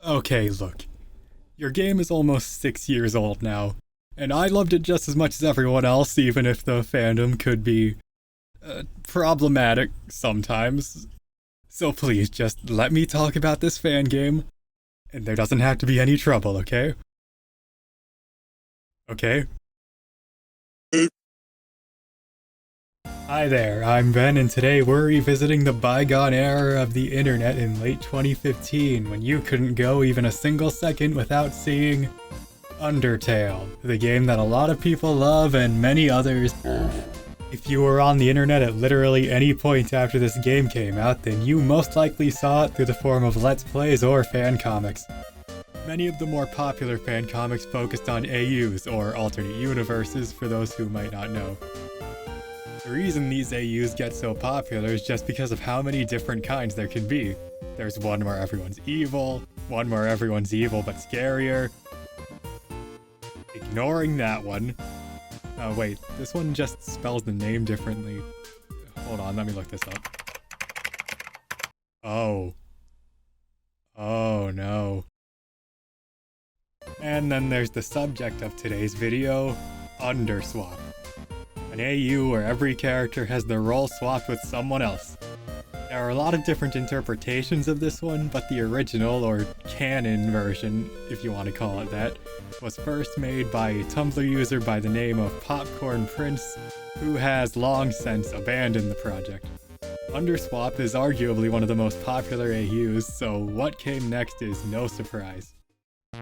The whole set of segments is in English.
Okay, look. Your game is almost 6 years old now, and I loved it just as much as everyone else, even if the fandom could be problematic sometimes. So please, just let me talk about this fan game, and there doesn't have to be any trouble, okay? Okay? Hi there, I'm Ben, and today we're revisiting the bygone era of the internet in late 2015, when you couldn't go even a single second without seeing Undertale, the game that a lot of people love and many others. If you were on the internet at literally any point after this game came out, then you most likely saw it through the form of Let's Plays or fan comics. Many of the more popular fan comics focused on AUs, or alternate universes, for those who might not know. The reason these AUs get so popular is just because of how many different kinds there can be. There's one where everyone's evil, one where everyone's evil but scarier. Ignoring that one. Oh wait, this one just spells the name differently. Hold on, let me look this up. Oh. Oh no. And then there's the subject of today's video, Underswap. An AU where every character has their role swapped with someone else. There are a lot of different interpretations of this one, but the original, or canon version, if you want to call it that, was first made by a Tumblr user by the name of Popcorn Prince, who has long since abandoned the project. Underswap is arguably one of the most popular AUs, so what came next is no surprise.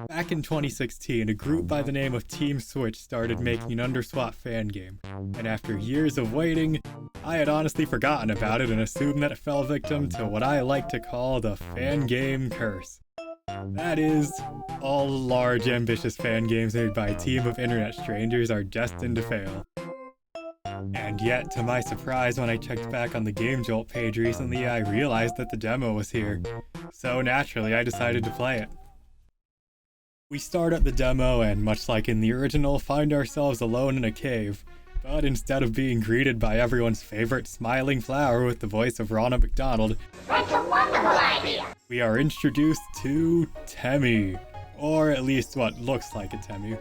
Back in 2016, a group by the name of Team Switch started making an Underswap fan game, and after years of waiting, I had honestly forgotten about it and assumed that it fell victim to what I like to call the fan game curse. That is, all large, ambitious fan games made by a team of internet strangers are destined to fail. And yet, to my surprise, when I checked back on the Game Jolt page recently, I realized that the demo was here. So naturally, I decided to play it. We start at the demo and, much like in the original, find ourselves alone in a cave. But instead of being greeted by everyone's favorite smiling flower with the voice of Ronald McDonald, That's a wonderful idea! we are introduced to Temmie. Or at least what looks like a Temmie.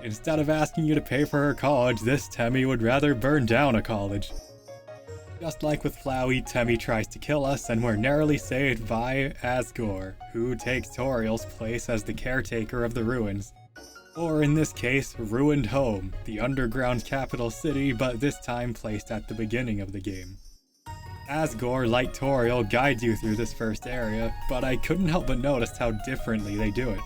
Instead of asking you to pay for her college, this Temmie would rather burn down a college. Just like with Flowey, Temmie tries to kill us, and we're narrowly saved by Asgore, who takes Toriel's place as the caretaker of the ruins. Or in this case, Ruined Home, the underground capital city, but this time placed at the beginning of the game. Asgore, like Toriel, guides you through this first area, but I couldn't help but notice how differently they do it.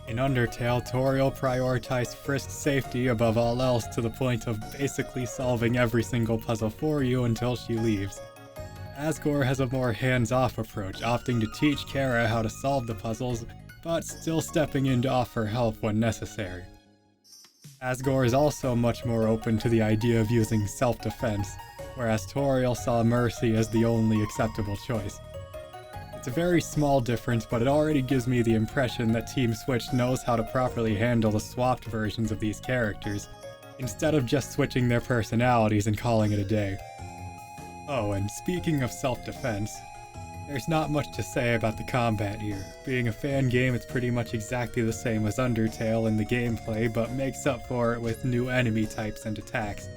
In Undertale, Toriel prioritized Frisk's safety above all else to the point of basically solving every single puzzle for you until she leaves. Asgore has a more hands-off approach, opting to teach Kara how to solve the puzzles, but still stepping in to offer help when necessary. Asgore is also much more open to the idea of using self-defense, whereas Toriel saw mercy as the only acceptable choice. It's a very small difference, but it already gives me the impression that Team Switch knows how to properly handle the swapped versions of these characters, instead of just switching their personalities and calling it a day. Oh, and speaking of self-defense, there's not much to say about the combat here. Being a fan game, it's pretty much exactly the same as Undertale in the gameplay, but makes up for it with new enemy types and attacks.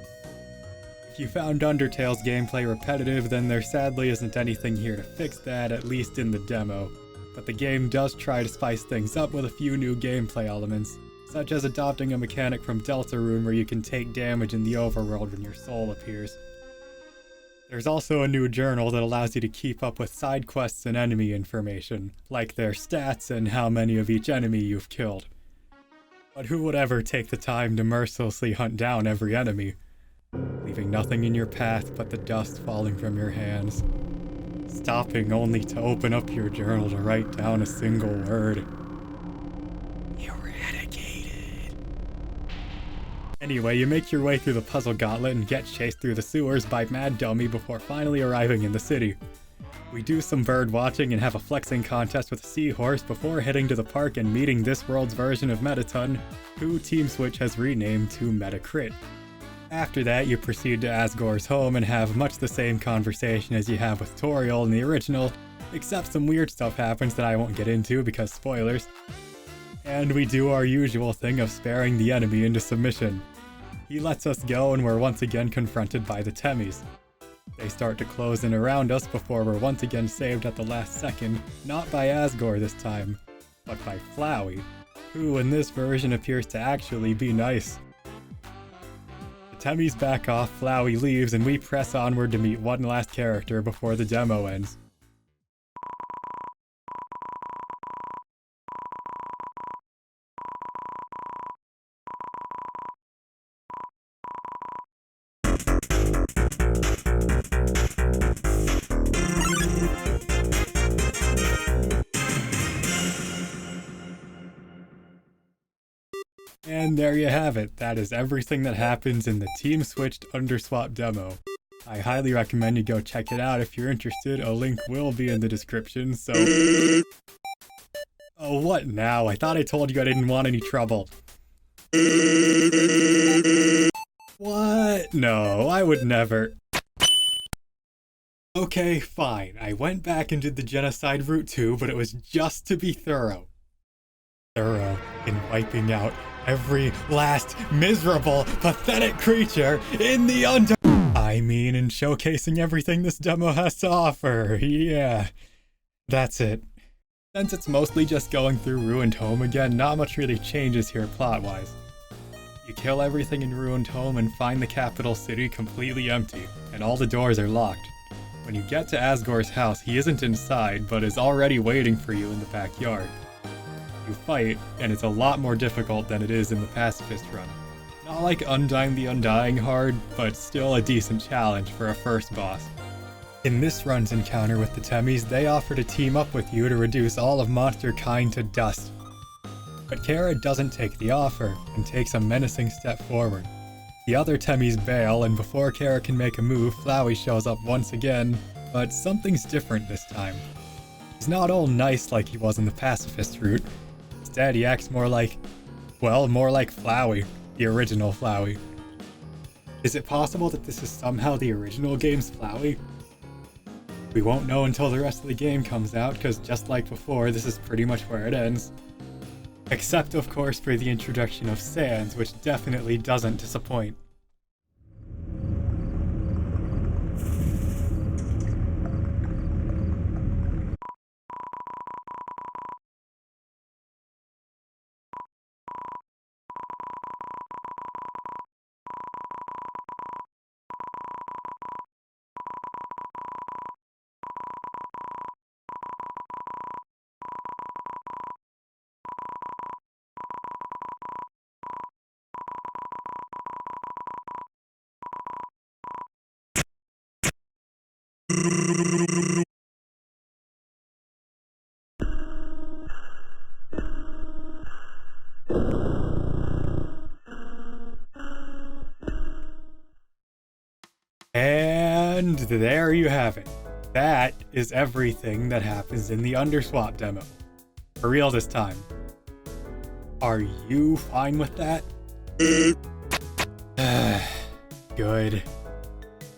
If you found Undertale's gameplay repetitive, then there sadly isn't anything here to fix that, at least in the demo. But the game does try to spice things up with a few new gameplay elements, such as adopting a mechanic from Deltarune where you can take damage in the overworld when your soul appears. There's also a new journal that allows you to keep up with side quests and enemy information, like their stats and how many of each enemy you've killed. But who would ever take the time to mercilessly hunt down every enemy, leaving nothing in your path but the dust falling from your hands, stopping only to open up your journal to write down a single word? Eradicated. Anyway, you make your way through the puzzle gauntlet and get chased through the sewers by Mad Dummy before finally arriving in the city. We do some bird watching and have a flexing contest with a seahorse before heading to the park and meeting this world's version of Mettaton, who Team Switch has renamed to Metacrit. After that, you proceed to Asgore's home and have much the same conversation as you have with Toriel in the original, Except some weird stuff happens that I won't get into because spoilers. And we do our usual thing of sparing the enemy into submission. He lets us go and we're once again confronted by the Temmies. They start to close in around us before we're once again saved at the last second, not by Asgore this time, but by Flowey, who in this version appears to actually be nice. The Temmies back off, Flowey leaves, and we press onward to meet one last character before the demo ends. And there you have it. That is everything that happens in the team-switched Underswap demo. I highly recommend you go check it out if you're interested. A link will be in the description, so... Oh, what now? I thought I told you I didn't want any trouble. What? No, I would never. Okay, fine. I went back and did the Genocide route too, but it was just to be thorough. Thorough in wiping out every last miserable, pathetic creature in the I mean, in showcasing everything this demo has to offer. Yeah, that's it. Since it's mostly just going through Ruined Home again, not much really changes here plot-wise. You kill everything in Ruined Home and find the capital city completely empty, and all the doors are locked. When you get to Asgore's house, he isn't inside, but is already waiting for you in the backyard. You fight, and it's a lot more difficult than it is in the Pacifist run. Not like Undying the Undying hard, but still a decent challenge for a first boss. In this run's encounter with the Temmies, they offer to team up with you to reduce all of monster kind to dust. But Kara doesn't take the offer, and takes a menacing step forward. The other Temmies bail, and before Kara can make a move, Flowey shows up once again, but something's different this time. He's not all nice like he was in the Pacifist route. Instead, he acts more like, well, more like Flowey, the original Flowey. Is it possible that this is somehow the original game's Flowey? We won't know until the rest of the game comes out, because just like before, this is pretty much where it ends. Except, of course, for the introduction of Sans, which definitely doesn't disappoint. And there you have it. That is everything that happens in the Underswap demo. For real this time. Are you fine with that? Good.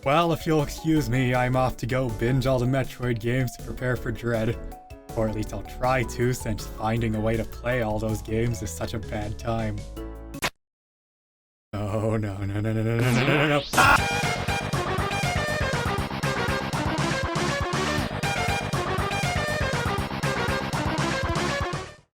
Well, if you'll excuse me, I'm off to go binge all the Metroid games to prepare for Dread. Or at least I'll try to, since finding a way to play all those games is such a bad time. Oh, no.